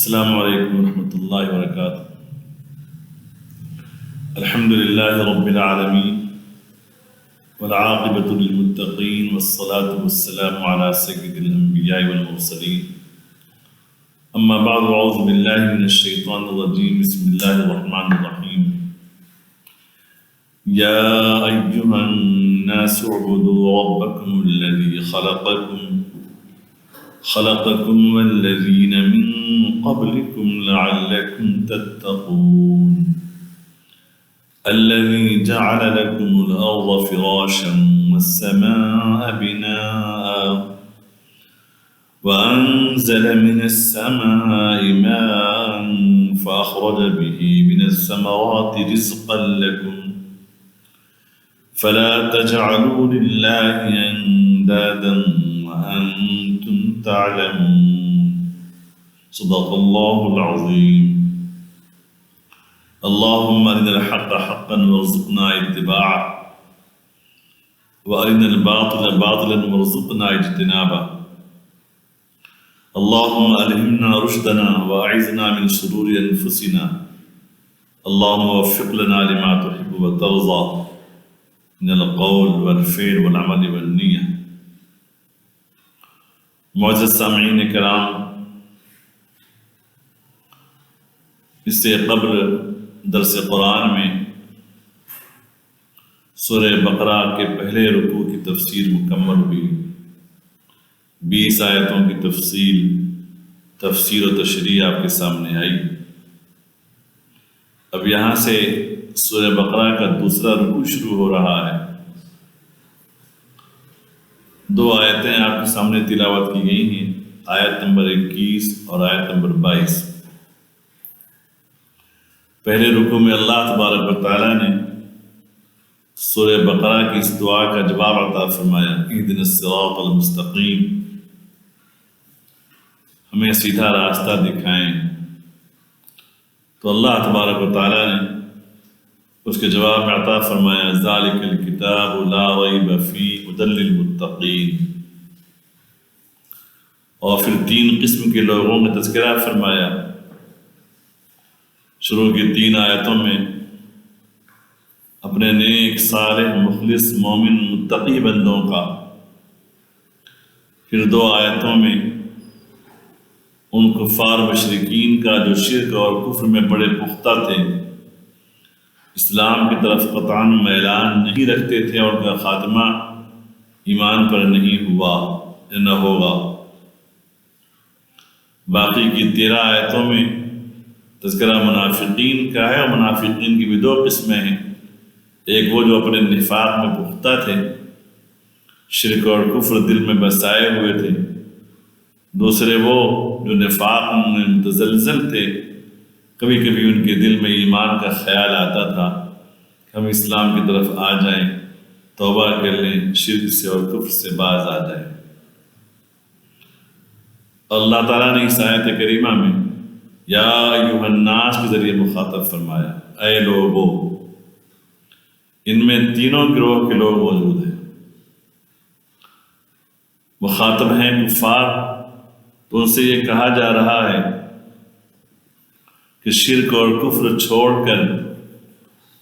السلام علیکم ورحمۃ اللہ وبرکاتہ۔ الحمد للہ رب العالمین والعاقبۃ للمتقین والصلاة والسلام علی سید الانبیاء والمرسلین، اما بعد، اعوذ باللہ من الشیطان الرجیم، بسم اللہ الرحمن الرحیم۔ یا ایہا الناس اعبدوا ربکم الذی خلقكم والذين من قبلكم لعلكم تتقون الذي جعل لكم الأرض فراشا والسماء بناء وأنزل من السماء ماء فأخرج به من الثمرات رزقا لكم فلا تجعلوا لله أندادا وأنتم تعلمون، صدق اللہ العظیم۔ اللهم أرنا الحق حقا وارزقنا اتباعه وأرنا الباطل باطلا وارزقنا اجتنابه، اللهم ألهمنا رشدنا وأعذنا من شرور أنفسنا، اللهم وفق لنا لما تحب وترضى من القول والفعل والعمل والنية۔ معزز سامعین کرام، اس سے قبل درس قرآن میں سورہ بقرہ کے پہلے رکوع کی تفسیر مکمل ہوئی، 20 آیتوں کی تفسیر و تشریح آپ کے سامنے آئی۔ اب یہاں سے سورہ بقرہ کا دوسرا رکوع شروع ہو رہا ہے۔ 2 آیتیں آپ کے سامنے تلاوت کی گئی ہیں، آیت نمبر 21 اور آیت نمبر 22۔ پہلے رکوع میں اللہ تبارک و تعالیٰ نے سورہ بقرہ کی اس دعا کا جواب عطا فرمایا، اہدنا الصراط المستقیم، ہمیں سیدھا راستہ دکھائیں۔ تو اللہ تبارک و تعالیٰ نے اس کے جواب میں عطا فرمایا، ذالک الکتاب لا ریب فیہ ھدی للمتقین، اور پھر 3 قسم کے لوگوں کا تذکرہ فرمایا۔ شروع کی 3 آیتوں میں اپنے نیک صالح مخلص مومن متقی بندوں کا، پھر 2 آیتوں میں ان کفار مشرکین کا جو شرک اور کفر میں بڑے پختہ تھے، اسلام کی طرف قطعاً میلان نہیں رکھتے تھے، اور ان کا خاتمہ ایمان پر نہیں ہوا نہ ہوگا۔ باقی کی 13 آیتوں میں تذکرہ منافقین کا ہے، اور منافقین کی بھی 2 قسمیں ہیں، ایک وہ جو اپنے نفاق میں پختہ تھے، شرک اور کفر دل میں بسائے ہوئے تھے، دوسرے وہ جو نفاق میں متزلزل تھے، کبھی کبھی ان کے دل میں ایمان کا خیال آتا تھا کہ ہم اسلام کی طرف آ جائیں، توبہ کر لیں، شرک سے اور کفر سے باز آ جائیں۔ اللہ تعالیٰ نے اس آیت کریمہ میں یا ایھا الناس کے ذریعے مخاطب فرمایا، اے لوگو۔ ان میں تینوں گروہ کے لوگ موجود ہیں۔ مخاطب ہیں کفار، تو ان سے یہ کہا جا رہا ہے کہ شرک اور کفر چھوڑ کر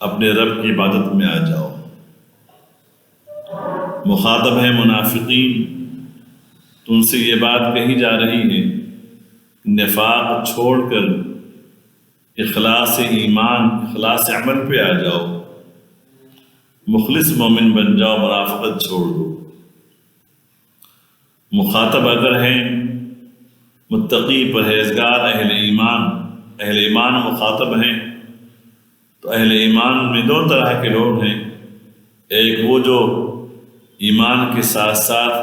اپنے رب کی عبادت میں آ جاؤ۔ مخاطب ہیں منافقین، تو ان سے یہ بات کہی جا رہی ہے، نفاق چھوڑ کر اخلاص ایمان، اخلاص عمل پہ آ جاؤ، مخلص مومن بن جاؤ، منافقت چھوڑ دو۔ مخاطب اگر ہیں متقی پرہیزگار اہل ایمان مخاطب ہیں، تو اہل ایمان میں 2 طرح کے لوگ ہیں، ایک وہ جو ایمان کے ساتھ ساتھ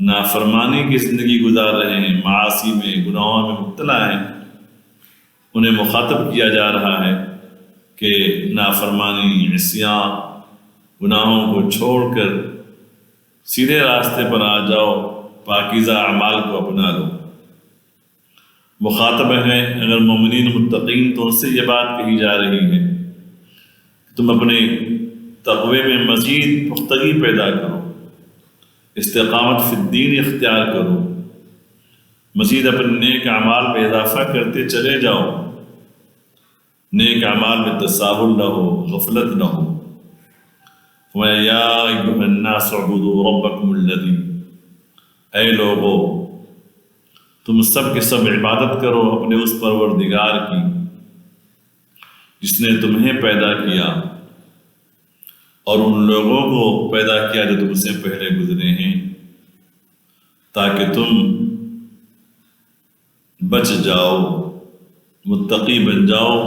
نافرمانی کی زندگی گزار رہے ہیں، معاصی میں، گناہوں میں مبتلا ہیں، انہیں مخاطب کیا جا رہا ہے کہ نافرمانی، عصیان، گناہوں کو چھوڑ کر سیدھے راستے پر آ جاؤ، پاکیزہ اعمال کو اپنا لو۔ مخاطب ہیں اگر مومنین متقین، تو ان سے یہ بات کہی جا رہی ہے کہ تم اپنے تقوی میں مزید پختگی پیدا کرو، استقامت فی الدین اختیار کرو، مزید اپنے نیک اعمال میں اضافہ کرتے چلے جاؤ، نیک اعمال میں تساہل نہ ہو، غفلت نہ ہو۔ یا ایھا الناس اعبدوا ربکم الذی، اے لوگو تم سب کے سب عبادت کرو اپنے اس پروردگار کی جس نے تمہیں پیدا کیا اور ان لوگوں کو پیدا کیا جو تم سے پہلے گزرے ہیں، تاکہ تم بچ جاؤ، متقی بن جاؤ،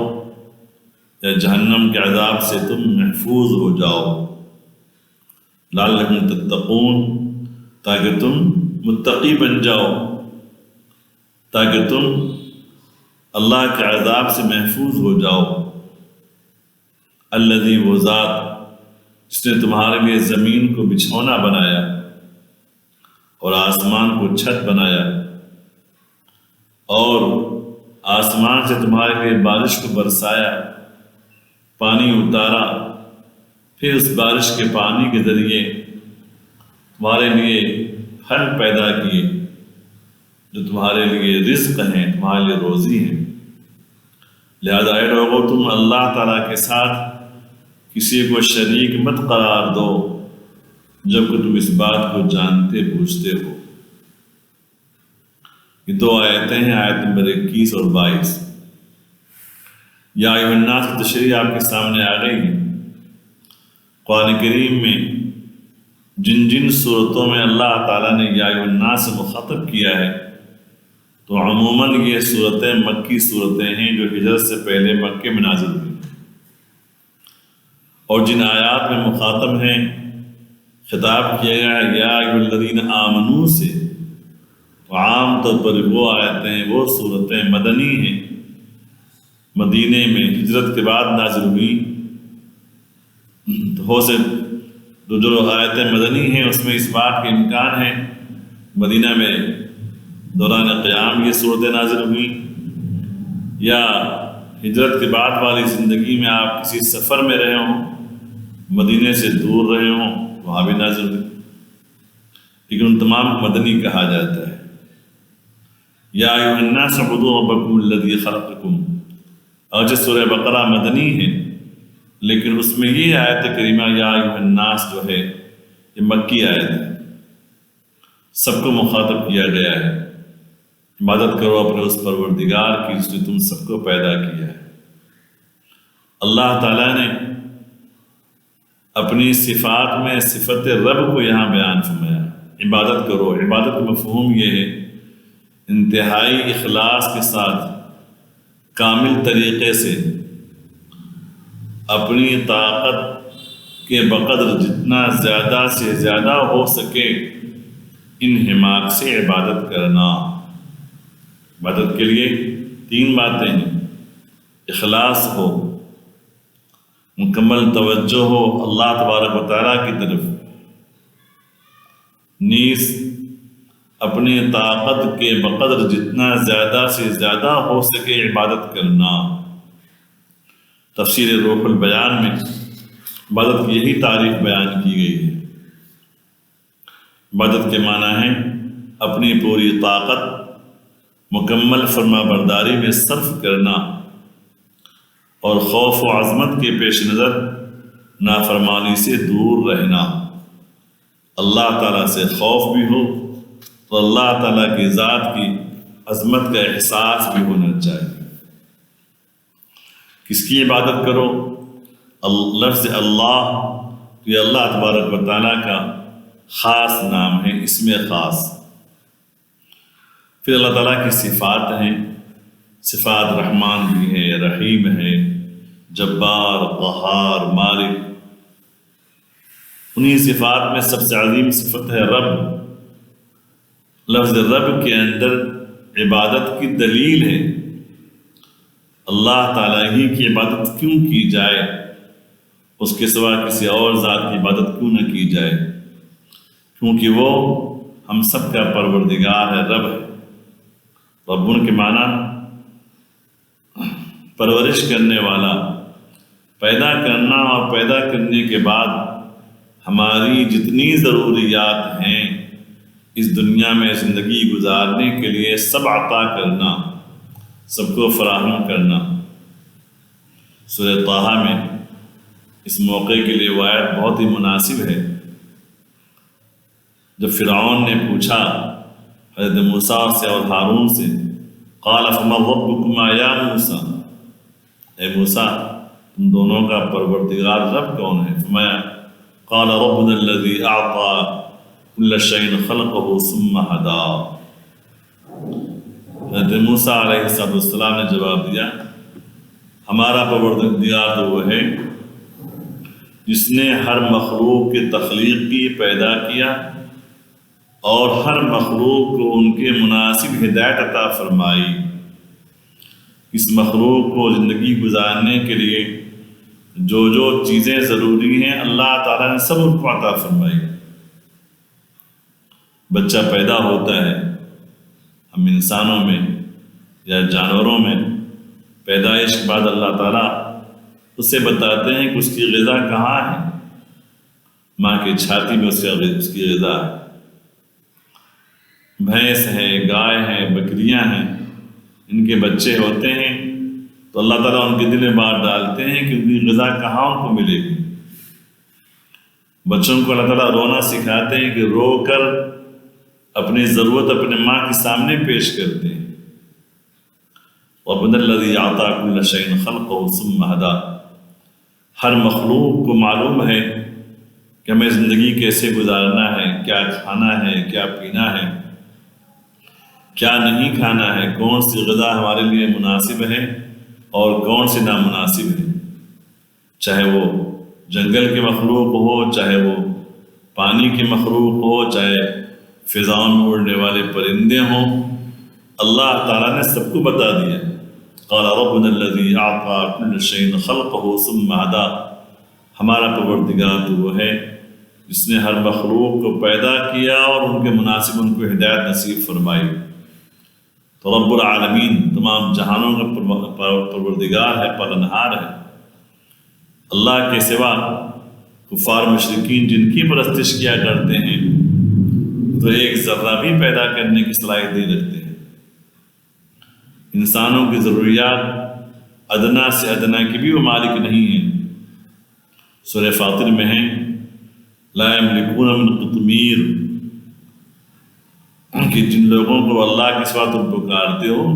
یا جہنم کے عذاب سے تم محفوظ ہو جاؤ۔ لعلکم تتقون، تاکہ تم متقی بن جاؤ، تاکہ تم اللہ کے عذاب سے محفوظ ہو جاؤ۔ الذی، وہ ذات جس نے تمہارے لیے زمین کو بچھونا بنایا اور آسمان کو چھت بنایا، اور آسمان سے تمہارے لیے بارش کو برسایا، پانی اتارا، پھر اس بارش کے پانی کے ذریعے تمہارے لیے پھل پیدا کیے جو تمہارے لیے رزق ہیں، تمہارے لیے روزی ہیں۔ لہذا اے لوگو تم اللہ تعالیٰ کے ساتھ کسی کو شریک مت قرار دو جب کہ تم اس بات کو جانتے بوجھتے ہو۔ یہ دو آیتیں ہیں، آیت نمبر 21 اور 22۔ یا ایھا الناس کی تشریح آپ کے سامنے آ گئی ہے۔ قرآن کریم میں جن جن صورتوں میں اللہ تعالیٰ نے یا ایھا الناس سے مخاطب کیا ہے تو عموماً یہ صورتیں مکی صورتیں ہیں جو ہجرت سے پہلے مکے میں نازل ہوئی، اور جن آیات میں مخاطب ہیں خطاب کیا گیا ہے یا ایھا الذین آمنوا سے، تو عام طور پر وہ آیتیں، وہ صورتیں مدنی ہیں، مدینے میں ہجرت کے بعد نازل ہوئی۔ تو ہو سے جو آیتیں مدنی ہیں اس میں اس بات کا امکان ہے مدینہ میں دوران قیام یہ صورتیں نازل ہوئی، یا ہجرت کے بعد والی زندگی میں آپ کسی سفر میں رہے ہوں، مدینے سے دور رہے ہوں، وہاں بھی نازل ہوئی، لیکن ان تمام کو مدنی کہا جاتا ہے۔ یا ایھا الناس اعبدوا ربکم الذی خلقکم، اگرچہ سورہ بقرہ مدنی ہے لیکن اس میں یہ آیت کریمہ یا ایھا الناس جو ہے یہ مکی آیت ہے، سب کو مخاطب کیا گیا ہے۔ عبادت کرو اپنے اس پروردگار کی جس نے تم سب کو پیدا کیا ہے۔ اللہ تعالیٰ نے اپنی صفات میں صفت رب کو یہاں بیان فرمایا، عبادت کرو۔ عبادت کا مفہوم یہ ہے انتہائی اخلاص کے ساتھ، کامل طریقے سے، اپنی طاقت کے بقدر جتنا زیادہ سے زیادہ ہو سکے انہماک سے عبادت کرنا۔ عبادت کے لیے 3 باتیں ہیں، اخلاص ہو، مکمل توجہ ہو اللہ تبارک و تعالیٰ کی طرف، نیز اپنی طاقت کے بقدر جتنا زیادہ سے زیادہ ہو سکے عبادت کرنا۔ تفسیر روح البیان میں عبادت کی یہی تعریف بیان کی گئی ہے۔ عبادت کے معنی ہے اپنی پوری طاقت مکمل فرما برداری میں صرف کرنا اور خوف و عظمت کے پیش نظر نافرمانی سے دور رہنا۔ اللہ تعالیٰ سے خوف بھی ہو تو اللہ تعالیٰ کی ذات کی عظمت کا احساس بھی ہونا چاہیے۔ کس کی عبادت کرو؟ لفظ اللہ یہ اللہ تبارک و تعالیٰ کا خاص نام ہے، اسم خاص۔ پھر اللہ تعالیٰ کی صفات ہیں، صفات رحمان بھی ہے، رحیم ہے، جبار، قہار، مالک۔ انہی صفات میں سب سے عظیم صفت ہے رب۔ لفظ رب کے اندر عبادت کی دلیل ہے، اللہ تعالیٰ ہی کی عبادت کیوں کی جائے، اس کے سوا کسی اور ذات کی عبادت کیوں نہ کی جائے، کیونکہ وہ ہم سب کا پروردگار ہے، رب ہے۔ ربن کے معنی پرورش کرنے والا، پیدا کرنا، اور پیدا کرنے کے بعد ہماری جتنی ضروریات ہیں اس دنیا میں زندگی گزارنے کے لیے سب عطا کرنا، سب کو فراہم کرنا۔ سورہ طٰہٰ میں اس موقع کے لیے وہ آیت بہت ہی مناسب ہے۔ جب فرعون نے پوچھا حضرت موسیٰ سے اور ہارون سے، قال فمن ربکما یا موسیٰ، اے موسیٰ تم دونوں کا پروردگار رب کون ہے؟ فرمایا قال ربنا الذی اعطى كل شيء خلقه ثم هدى۔ حضرت موسیٰ علیہ السلام نے جواب دیا، ہمارا پروردگار تو وہ ہے جس نے ہر مخلوق کی تخلیق کی، پیدا کیا اور ہر مخلوق کو ان کے مناسب ہدایت عطا فرمائی۔ اس مخلوق کو زندگی گزارنے کے لیے جو جو چیزیں ضروری ہیں اللہ تعالیٰ نے سب ان کو عطا فرمائی۔ بچہ پیدا ہوتا ہے، ہم انسانوں میں یا جانوروں میں پیدائش کے بعد اللہ تعالیٰ اس سے بتاتے ہیں کہ اس کی غذا کہاں ہے۔ ماں کی چھاتی میں اس کی غذا ہے۔ بھینس ہے، گائے ہے، بکریاں ہیں، ان کے بچے ہوتے ہیں تو اللہ تعالیٰ ان کے دل میں بات ڈالتے ہیں کہ ان کی غذا کہاں ان کو ملے گی۔ بچوں کو اللہ تعالیٰ رونا سکھاتے ہیں کہ رو کر اپنی ضرورت اپنے ماں کے سامنے پیش کرتے ہیں۔ وَرَبُّنَا الَّذِي أَعْطَىٰ كُلَّ شَيْءٍ خَلْقَهُ ثُمَّ هَدَىٰ۔ ہر مخلوق کو معلوم ہے کہ ہمیں زندگی کیسے گزارنا ہے، کیا کھانا ہے، کیا پینا ہے، کیا نہیں کھانا ہے، کون سی غذا ہمارے لیے مناسب ہے اور کون سی نامناسب ہے۔ چاہے وہ جنگل کے مخلوق ہو، چاہے وہ پانی کے مخلوق ہو، چاہے فضاؤں میں اڑنے والے پرندے ہوں، اللہ تعالیٰ نے سب کو بتا دیا۔ قال ربنا الذي اعطى كل شيء خلقه ثم هدى۔ ہمارا پروردگار تو وہ ہے جس نے ہر مخلوق کو پیدا کیا اور ان کے مناسب ان کو ہدایت نصیب فرمائی۔ تو رب العالمین تمام جہانوں کا پروردگار ہے، پالنہار ہے۔ اللہ کے سوا کفار مشرکین جن کی پرستش کیا کرتے ہیں تو ایک ذرہ بھی پیدا کرنے کی صلاحیت نہیں رکھتے ہیں۔ انسانوں کی ضروریات ادنا سے ادنا کی بھی وہ مالک نہیں ہیں۔ سورہ فاطر میں ہے لا یملکون من قطمیر، کہ جن لوگوں کو اللہ کے سوا تم پکارتے ہو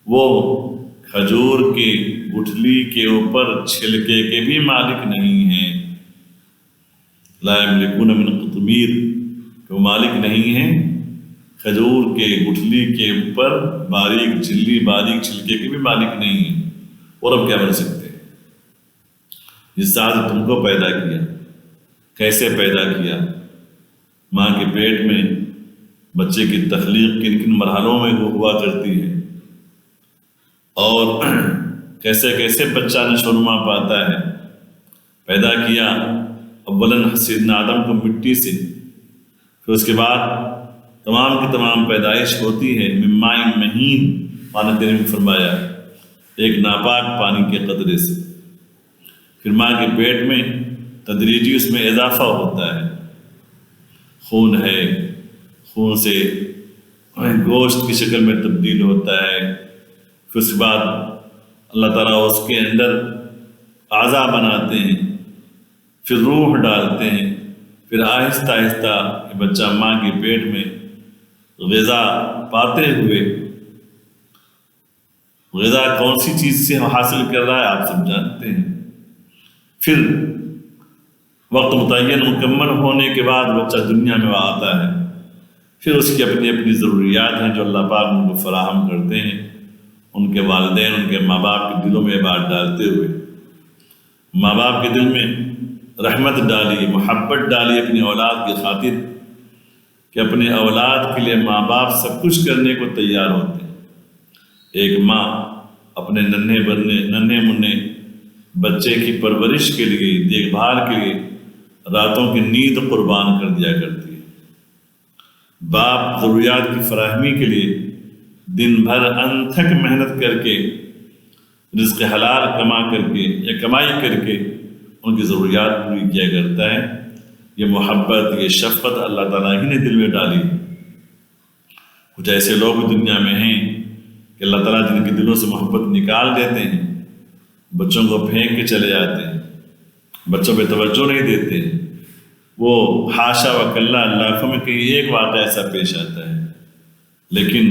وہ کھجور کی گٹھلی کے اوپر چھلکے کے بھی مالک نہیں ہیں۔ لا یملکون من قطمیر، کہ وہ مالک نہیں ہیں کھجور کے گٹھلی کے اوپر باریک چھلی، باریک چھلکے کے بھی مالک نہیں ہیں۔ اور اب کیا بن سکتے ہیں؟ جس ذات نے تم کو پیدا کیا، کیسے پیدا کیا، ماں کے پیٹ میں بچے کی تخلیق کن کن مرحلوں میں وہ ہوا کرتی ہے، اور کیسے کیسے بچہ نشوونما پاتا ہے۔ پیدا کیا اولاً سیدنا آدم کو مٹی سے، پھر اس کے بعد تمام کی تمام پیدائش ہوتی ہے من ماء مہین، قرآن کریم میں فرمایا ایک ناپاک پانی کے قطرے سے۔ پھر ماں کے پیٹ میں تدریجی اس میں اضافہ ہوتا ہے، خون ہے، خون سے گوشت کی شکل میں تبدیل ہوتا ہے۔ پھر اس کے بعد اللہ تعالیٰ اس کے اندر اعضاء بناتے ہیں، پھر روح ڈالتے ہیں، پھر آہستہ آہستہ یہ بچہ ماں کے پیٹ میں غذا پاتے ہوئے، غذا کون سی چیز سے حاصل کر رہا ہے آپ سب جانتے ہیں۔ پھر وقت متعین مکمل ہونے کے بعد بچہ دنیا میں آتا ہے، پھر اس کی اپنی اپنی ضروریات ہیں جو اللہ پاک ان کو فراہم کرتے ہیں، ان کے والدین ان کے ماں باپ کے دلوں میں بات ڈالتے ہوئے۔ ماں باپ کے دل میں رحمت ڈالی، محبت ڈالی اپنی اولاد کی خاطر، کہ اپنے اولاد کے لیے ماں باپ سب کچھ کرنے کو تیار ہوتے ہیں۔ ایک ماں اپنے ننھے منھے بچے کی پرورش کے لیے، دیکھ بھال کے لیے راتوں کی نیند قربان کر دیا کرتی ہے۔ باپ ضروریات کی فراہمی کے لیے دن بھر انتھک محنت کر کے، رزق حلال کما کر کے یا کمائی کر کے ان کی ضروریات پوری کیا کرتا ہے۔ یہ محبت، یہ شفقت اللہ تعالیٰ ہی نے دل میں ڈالی۔ کچھ ایسے لوگ دنیا میں ہیں کہ اللہ تعالیٰ جن کے دلوں سے محبت نکال دیتے ہیں، بچوں کو پھینک کے چلے جاتے ہیں، بچوں پہ توجہ نہیں دیتے۔ وہ حاشا و کلا لاکھوں میں کہیں ایک واقعہ ایسا پیش آتا ہے، لیکن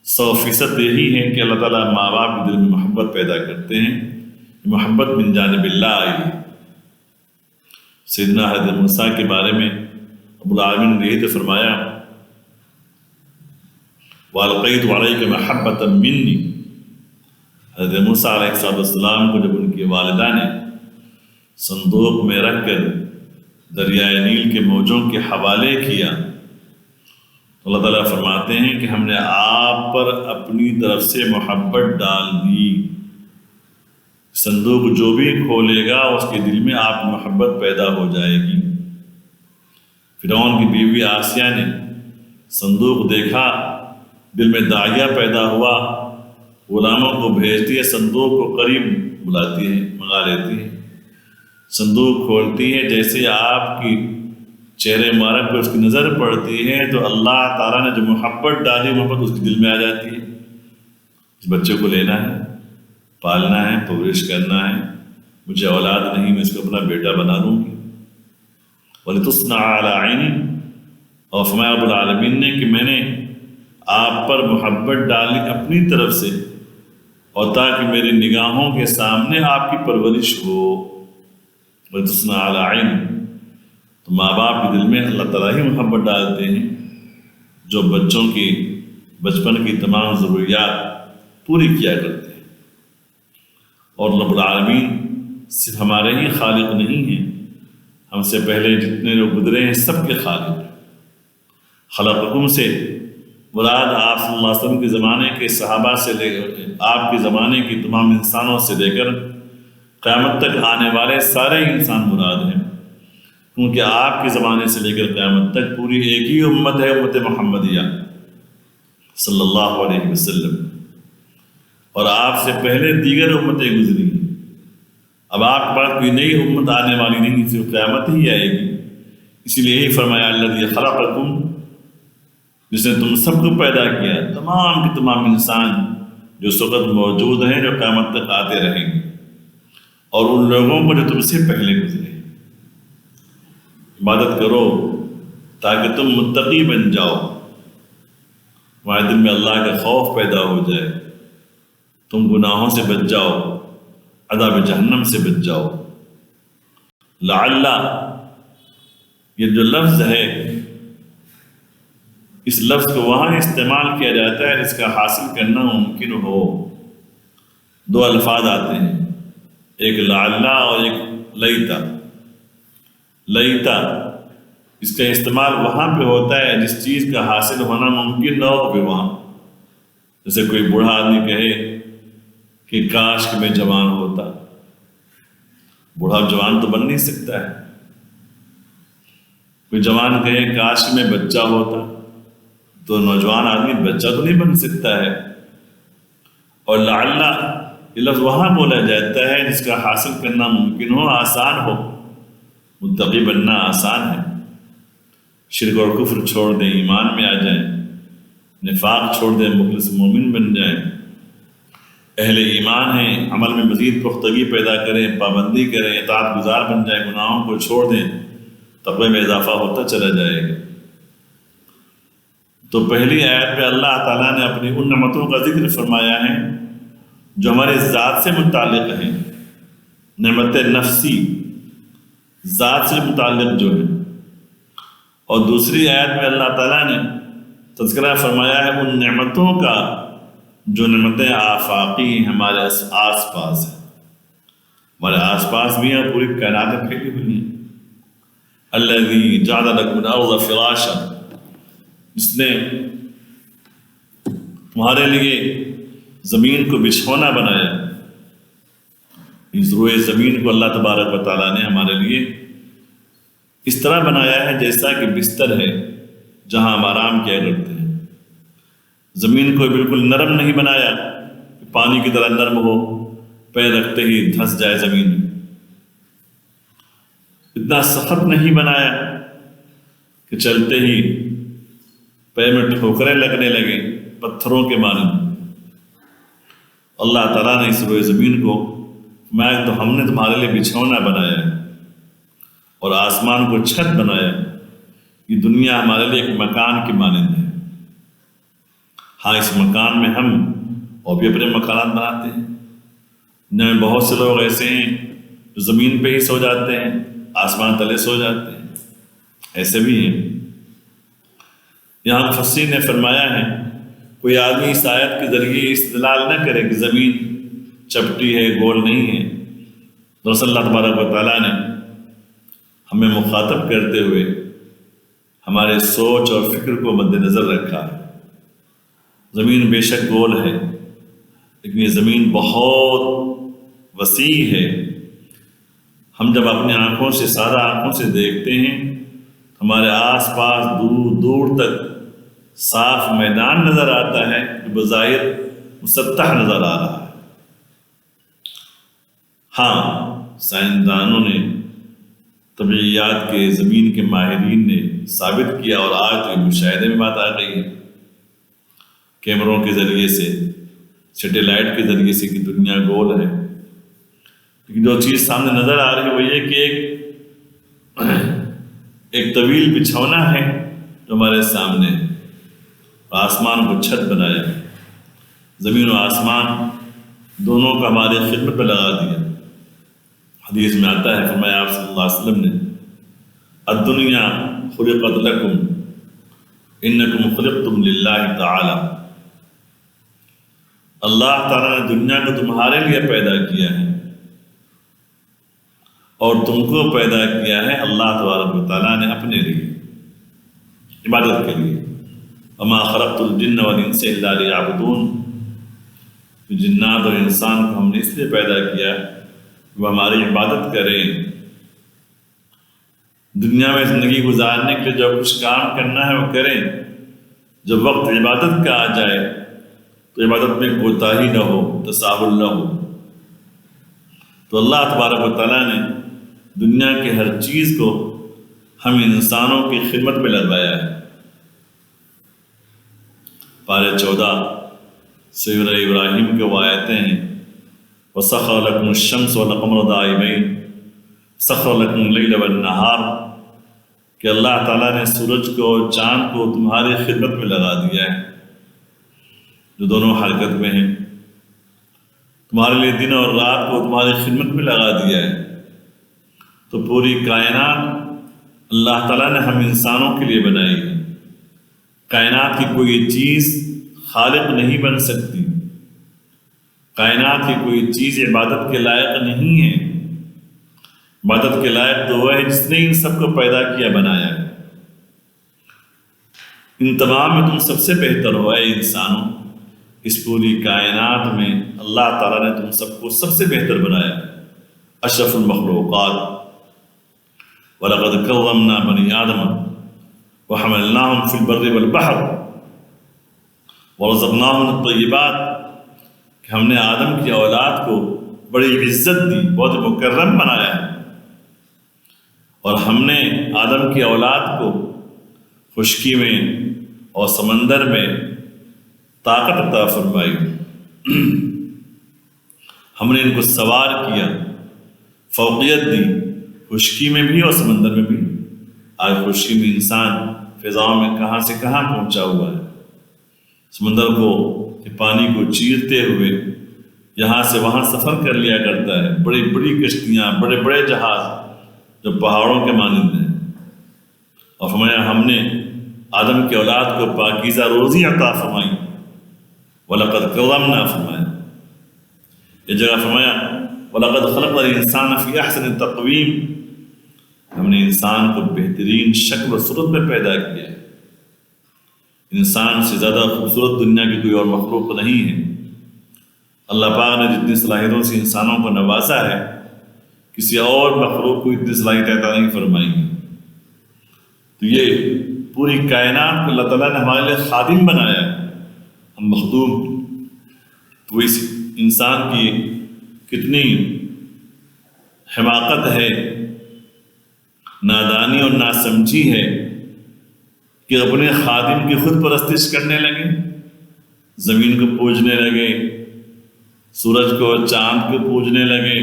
100% یہی ہے کہ اللہ تعالیٰ ماں باپ کے دل میں محبت پیدا کرتے ہیں۔ محبت من جانب اللہ آئی ہے۔ سیدنا حضرت موسیٰ کے بارے میں رب العالمین نے یہی تو فرمایا، وَأَلْقَيْتُ عَلَيْكَ مَحَبَّةً مِّنِّي۔ حضرت موسیٰ علیہ السلام کو جب ان کی والدہ نے صندوق میں رکھ کر دریائے نیل کے موجوں کے حوالے کیا تو اللہ تعالیٰ فرماتے ہیں کہ ہم نے آپ پر اپنی طرف سے محبت ڈال دی۔ صندوق جو بھی کھولے گا اس کے دل میں آپ محبت پیدا ہو جائے گی۔ فرعون کی بیوی آسیہ نے صندوق دیکھا، دل میں داعیہ پیدا ہوا، غلاموں کو بھیجتی ہے، صندوق کو قریب بلاتی ہے، منگا لیتی ہے، صندوق کھولتی ہے، جیسے آپ کی چہرے مبارک پر اس کی نظر پڑتی ہے تو اللہ تعالیٰ نے جو محبت ڈالی محبت اس کے دل میں آ جاتی ہے۔ اس بچے کو لینا ہے، پالنا ہے، پرورش کرنا ہے، مجھے اولاد نہیں، میں اس کو اپنا بیٹا بنا لوں گی۔ وَلِتُصْنَعَ عَلَىٰ عَيْنِي، اور فرمایا رب العالمین نے کہ میں نے آپ پر محبت ڈالی اپنی طرف سے، اور تاکہ میری نگاہوں کے سامنے آپ کی پرورش ہو۔ وَلِتُصْنَعَ عَلَىٰ عَيْنِي، تو ماں باپ کے دل میں اللہ تعالیٰ ہی محبت ڈالتے ہیں جو بچوں کی بچپن کی تمام ضروریات پوری کیا کرتے ہیں۔ اور رب العالمین صرف ہمارے ہی خالق نہیں ہیں، ہم سے پہلے جتنے لوگ گزرے ہیں سب کے خالق ہیں۔ خلقکم سے مراد آپ صلی اللہ علیہ وسلم کے زمانے کے صحابہ سے لے کر آپ کے زمانے کی تمام انسانوں سے لے کر قیامت تک آنے والے سارے انسان مراد ہیں، کیونکہ آپ کے زمانے سے لے کر قیامت تک پوری ایک ہی امت ہے، امت محمدیہ صلی اللہ علیہ وسلم، اور آپ سے پہلے دیگر امتیں گزری ہیں۔ اب آپ کے پاس کوئی نئی امت آنے والی نہیں، صرف قیامت ہی آئے گی۔ اسی لیے یہی فرمایا الذی خلقکم، جس نے تم سب کو پیدا کیا، تمام کے تمام انسان جو اس وقت موجود ہیں، جو قیامت تک آتے رہیں گے، اور ان لوگوں کو جو تم سے پہلے گزرے۔ عبادت کرو تاکہ تم متقی بن جاؤ، تمہارے دل میں اللہ کا خوف پیدا ہو جائے، تم گناہوں سے بچ جاؤ، عذاب جہنم سے بچ جاؤ۔ لعل، یہ جو لفظ ہے، اس لفظ کو وہاں استعمال کیا جاتا ہے جس کا حاصل کرنا ممکن ہو۔ دو الفاظ آتے ہیں، ایک لعل اور ایک لیتا۔ لیتا اس کا استعمال وہاں پہ ہوتا ہے جس چیز کا حاصل ہونا ممکن نہ ہو، پھر وہاں جیسے کوئی بوڑھا آدمی کہے کہ کاش کہ میں جوان ہوتا۔ بوڑھا جوان تو بن نہیں سکتا ہے۔ کوئی جوان کہے کاش کہ میں بچہ ہوتا، تو نوجوان آدمی بچہ تو نہیں بن سکتا ہے۔ اور لعل یہ لفظ وہاں بولا جاتا ہے جس کا حاصل کرنا ممکن ہو، آسان ہو، متقی بننا آسان ہے۔ شرک اور کفر چھوڑ دیں، ایمان میں آ جائیں، نفاق چھوڑ دیں، مخلص مومن بن جائیں، اہل ایمان ہیں، عمل میں مزید پختگی پیدا کریں، پابندی کریں، اطاعت گزار بن جائیں، گناہوں کو چھوڑ دیں، تقوی میں اضافہ ہوتا چلا جائے گا۔ تو پہلی آیت میں اللہ تعالیٰ نے اپنی ان نعمتوں کا ذکر فرمایا ہے جو ہمارے ذات سے متعلق ہیں، نعمت نفسی، ذات سے متعلق جو ہے، اور دوسری آیت میں اللہ تعالیٰ نے تذکرہ فرمایا ہے ان نعمتوں کا جو نعمتیں آفاقی ہیں، ہمارے آس پاس ہیں، ہمارے آس پاس بھی ہیں، پوری کائنات پھیلی ہوئی ہیں۔ الذی جعل لکم الارض فراشا، جس نے تمہارے لیے زمین کو بچھونا بنایا۔ اس روئے زمین کو اللہ تبارک و تعالیٰ نے ہمارے لیے اس طرح بنایا ہے جیسا کہ بستر ہے جہاں ہم آرام کیا کرتے ہیں۔ زمین کو بالکل نرم نہیں بنایا کہ پانی کی طرح نرم ہو، پیر رکھتے ہی دھنس جائے زمین۔ اتنا سخت نہیں بنایا کہ چلتے ہی پیر میں ٹھوکریں لگنے لگے پتھروں کے مانند۔ اللہ تعالیٰ نے اس روئے زمین کو تو ہم نے تمہارے لیے بچھونا بنایا ہے اور آسمان کو چھت بنایا۔ یہ دنیا ہمارے لیے ایک مکان کی مانند ہے۔ ہاں، اس مکان میں ہم اور بھی اپنے مکانات بناتے ہیں۔ دنیا میں بہت سے لوگ ایسے ہیں جو زمین پہ ہی سو جاتے ہیں، آسمان تلے سو جاتے ہیں، ایسے بھی ہیں۔ یہاں مفسرین نے فرمایا ہے کوئی آدمی اس آیت کے ذریعے استدلال نہ کرے کہ زمین چپٹی ہے، گول نہیں ہے۔ دراصل اللہ تبارک و تعالیٰ نے ہمیں مخاطب کرتے ہوئے ہمارے سوچ اور فکر کو مد نظر رکھا ہے۔ زمین بے شک گول ہے، لیکن یہ زمین بہت وسیع ہے۔ ہم جب اپنی آنکھوں سے سارا آنکھوں سے دیکھتے ہیں تو ہمارے آس پاس دور دور تک صاف میدان نظر آتا ہے جو بظاہر مسطح نظر آ رہا ہے۔ ہاں، سائنسدانوں نے، طبیعیات کے، زمین کے ماہرین نے ثابت کیا اور آج تو مشاہدے میں بات آ گئی ہے کیمروں کے ذریعے سے، سیٹلائٹ کے ذریعے سے کہ دنیا گول ہے۔ لیکن جو چیز سامنے نظر آ رہی ہے وہ یہ کہ ایک طویل بچھونا ہے جو ہمارے سامنے، آسمان کو چھت بنایا، زمین و آسمان دونوں کو ہماری خدمت میں لگا دیا۔ حدیث میں آتا ہے، فرمایا آپ صلی اللہ علیہ وسلم نے، الدنیا خلقت لکم انکم خلقتم للہ تعالی۔ اللہ تعالیٰ نے دنیا کو تمہارے لیے پیدا کیا ہے اور تم کو پیدا کیا ہے اللہ تبارک و تعالیٰ نے اپنے لیے، عبادت کے لیے۔ وما خلقت الجن والانس الا لیعبدون۔ جنات اور انسان کو ہم نے اس لیے پیدا کیا وہ ہماری عبادت کریں۔ دنیا میں زندگی گزارنے کے لیے جو کچھ کام کرنا ہے وہ کریں، جب وقت عبادت کا آ جائے تو عبادت میں کوتاہی نہ ہو، تساہل نہ ہو۔ تو اللہ تبارک و تعالیٰ نے دنیا کی ہر چیز کو ہم انسانوں کی خدمت میں لگایا ہے۔ پارے 14 سورہ ابراہیم کے وہ آیتیں ہیں، وَسَخَّرَ لَكُمُ الشَّمْسَ وَالْقَمَرَ دَائِبَيْنِ سَخَّرَ لَكُمُ اللَّيْلَ وَالنَّهَارَ کہ اللہ تعالیٰ نے سورج کو اور چاند کو تمہاری خدمت میں لگا دیا ہے، جو دونوں حرکت میں ہیں۔ تمہارے لیے دن اور رات کو تمہاری خدمت میں لگا دیا ہے۔ تو پوری کائنات اللہ تعالیٰ نے ہم انسانوں کے لیے بنائی ہے۔ کائنات کی کوئی چیز خالق نہیں بن سکتی، کائنات کی کوئی چیز عبادت کے لائق نہیں ہے۔ عبادت کے لائق تو وہ ہے جس نے ان سب کو پیدا کیا، بنایا ہے۔ ان تمام میں تم سب سے بہتر ہو اے انسانوں۔ اس پوری کائنات میں اللہ تعالیٰ نے تم سب کو سب سے بہتر بنایا، اشرف المخلوقات۔ وَلَقَدْ كَرَّمْنَا بَنِي آدَمَ وَحَمَلْنَاهُمْ فِي الْبَرِّ وَالْبَحْرِ وَرَزَقْنَاهُمْ مِنَ الطَّيِّبَاتِ کہ ہم نے آدم کی اولاد کو بڑی عزت دی، بہت مکرم بنایا ہے، اور ہم نے آدم کی اولاد کو خشکی میں اور سمندر میں طاقت عطا فرمائی۔ ہم نے ان کو سوار کیا، فوقیت دی، خشکی میں بھی اور سمندر میں بھی۔ آج خشکی میں انسان فضاؤں میں کہاں سے کہاں پہنچا ہوا ہے، سمندر کو پانی کو چیرتے ہوئے یہاں سے وہاں سفر کر لیا کرتا ہے، بڑی بڑی کشتیاں، بڑے بڑے جہاز جو پہاڑوں کے مانند ہیں۔ اور فرمایا ہم نے آدم کی اولاد کو پاکیزہ روزی عطا فرمائی، وَلَقَدْ كَرَّمْنَا فرمایا۔ یہ جگہ فرمایا وَلَقَدْ خَلَقْنَا الْإِنسَانَ فِي أَحْسَنِ تَقْوِيمٍ ہم نے انسان کو بہترین شکل و صورت میں پیدا کیا ہے۔ انسان سے زیادہ خوبصورت دنیا کی کوئی اور مخلوق نہیں ہے۔ اللہ پاک نے جتنی صلاحیتوں سے انسانوں کو نوازا ہے، کسی اور مخلوق کو اتنی صلاحیت عطا نہیں فرمائی ہے۔ تو یہ پوری کائنات کو اللہ تعالیٰ نے ہمارے لیے خادم بنایا ہے، ہم مخدوم۔ تو اس انسان کی کتنی حماقت ہے نادانی اور ناسمجھی ہے کہ اپنے خادم کی خود پرستش کرنے لگے، زمین کو پوجنے لگے، سورج کو اور چاند کو پوجنے لگے،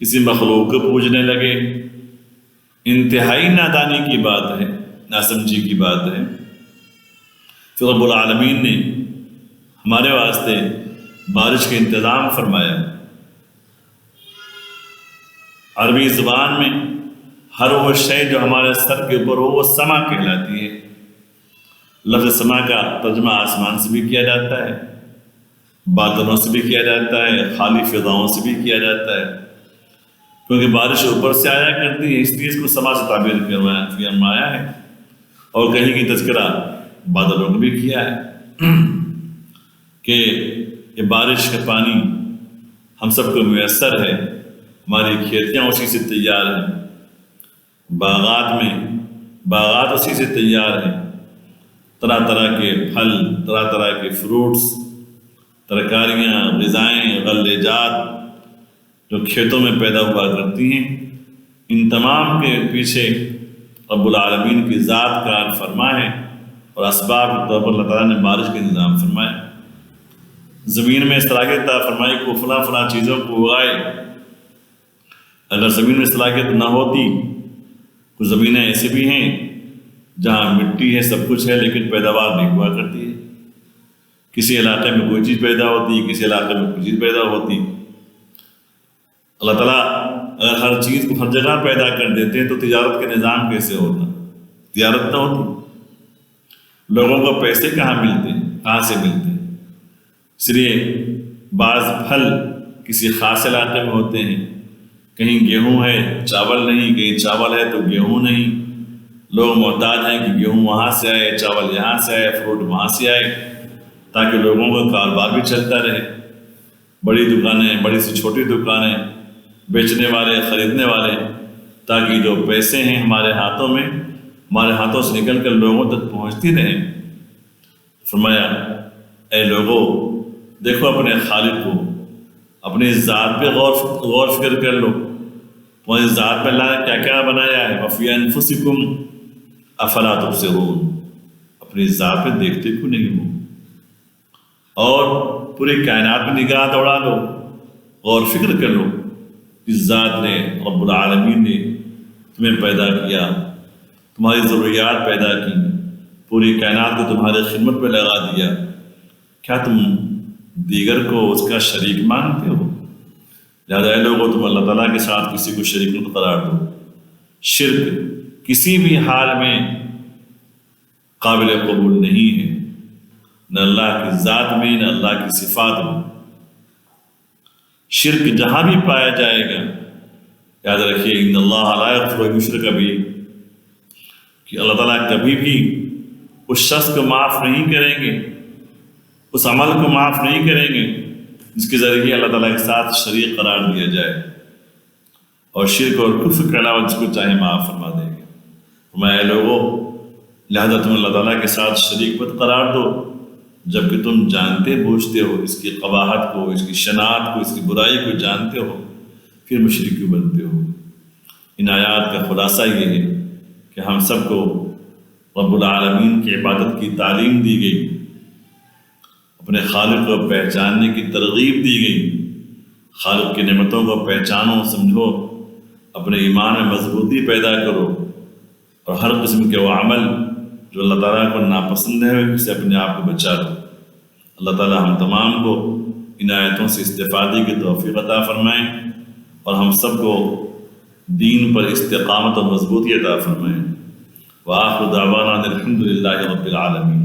کسی مخلوق کو پوجنے لگے۔ انتہائی نادانی کی بات ہے، ناسمجھی کی بات ہے۔ پھر رب العالمین نے ہمارے واسطے بارش کا انتظام فرمایا۔ عربی زبان میں ہر وہ شے جو ہمارے سر کے اوپر ہو وہ سما کہلاتی ہے۔ لفظ سما کا ترجمہ آسمان سے بھی کیا جاتا ہے، بادلوں سے بھی کیا جاتا ہے، خالی فضاؤں سے بھی کیا جاتا ہے، کیونکہ بارش اوپر سے آیا کرتی ہے، اس لیے اس کو سما سے تعبیر فرمایا ہے۔ اور کہیں کی تذکرہ بادلوں کو بھی کیا ہے کہ یہ بارش کا پانی ہم سب کو میسر ہے، ہماری کھیتیاں اسی سے تیار ہیں، باغات اسی سے تیار ہیں، طرح طرح کے پھل، طرح طرح کے فروٹس، ترکاریاں، غذائیں، غلہ جات جو کھیتوں میں پیدا ہوا کرتی ہیں، ان تمام کے پیچھے رب العالمین کی ذات کار فرما ہے، اور اسباب کے طور پر اللہ تعالیٰ نے بارش کا انتظام فرمایا۔ زمین میں اس طرح کی عطا فرمائی کو فلاں چیزوں کو اگائے۔ اگر زمین میں صلاحیت نہ ہوتی، کچھ زمینیں ایسی بھی ہیں جہاں مٹی ہے، سب کچھ ہے، لیکن پیداوار نہیں ہوا کرتی ہے۔ کسی علاقے میں کوئی چیز پیدا ہوتی، کسی علاقے میں کوئی چیز پیدا ہوتی۔ اللہ تعالیٰ اگر ہر چیز کو ہر جگہ پیدا کر دیتے ہیں تو تجارت کا نظام کیسے ہوتا؟ تجارت نہ ہوتی، لوگوں کو پیسے کہاں ملتے ہیں، کہاں سے ملتے ہیں؟ اس لیے بعض پھل کسی خاص علاقے میں ہوتے ہیں، کہیں گیہوں ہے چاول نہیں، کہیں چاول ہے تو گیہوں نہیں، لوگ محتاج ہیں کہ گیہوں وہاں سے آئے، چاول یہاں سے آئے، فروٹ وہاں سے آئے، تاکہ لوگوں کا کاروبار بھی چلتا رہے۔ بڑی دکانیں، بڑی سی چھوٹی دکانیں، بیچنے والے، خریدنے والے، تاکہ جو پیسے ہیں ہمارے ہاتھوں میں، ہمارے ہاتھوں سے نکل کر لوگوں تک پہنچتی رہیں۔ فرمایا اے لوگوں، دیکھو اپنے خالق کو، اپنی ذات پہ غور فکر کر لو، تمہاری ذات پہ اللہ نے کیا کیا بنایا ہے۔ وَفِي أَنفُسِكُمْ أَفَلَا تُبْصِرُونَ، اپنی ذات پہ دیکھتے کیوں نہیں ہو؟ اور پوری کائنات میں نگاہ دوڑا لو، غور فکر کر لو، اس ذات نے، رب العالمین نے تمہیں پیدا کیا، تمہاری ضروریات پیدا کی، پوری کائنات کو تمہارے خدمت پہ لگا دیا، کیا تم دیگر کو اس کا شریک مانتے ہو؟ لہٰذا اے لوگوں، تم اللہ تعالیٰ کے ساتھ کسی کو شریک مت قرار دو۔ شرک کسی بھی حال میں قابل قبول نہیں ہے، نہ اللہ کی ذات میں، نہ اللہ کی صفات میں۔ شرک جہاں بھی پایا جائے گا، یاد رکھیے ان اللہ لا یغفر ان یشرک بہ، کہ اللہ تعالیٰ کبھی بھی اس شخص کو معاف نہیں کریں گے، اس عمل کو معاف نہیں کریں گے جس کے ذریعے اللہ تعالیٰ کے ساتھ شریک قرار دیا جائے، اور شرک اور کفر کے علاوہ جس کو چاہے معاف فرما دیں گے۔ فرمایا اے لوگوں، لہذا تم اللہ تعالیٰ کے ساتھ شریک مت قرار دو، جبکہ تم جانتے بوجھتے ہو اس کی قباحت کو، اس کی شناعت کو، اس کی برائی کو جانتے ہو، پھر مشرک کیوں بنتے ہو؟ ان آیات کا خلاصہ یہ ہے کہ ہم سب کو رب العالمین کی عبادت کی تعلیم دی گئی، اپنے خالق کو پہچاننے کی ترغیب دی گئی۔ خالق کی نعمتوں کو پہچانو، سمجھو، اپنے ایمان میں مضبوطی پیدا کرو، اور ہر قسم کے وہ عمل جو اللہ تعالیٰ کو ناپسند ہے اسے اپنے آپ کو بچا دو۔ اللہ تعالیٰ ہم تمام کو ان آیتوں سے استفادے کی توفیق عطا فرمائیں، اور ہم سب کو دین پر استقامت اور مضبوطی عطا فرمائیں۔ وآخر دعوانا الحمد للہ رب العالمین۔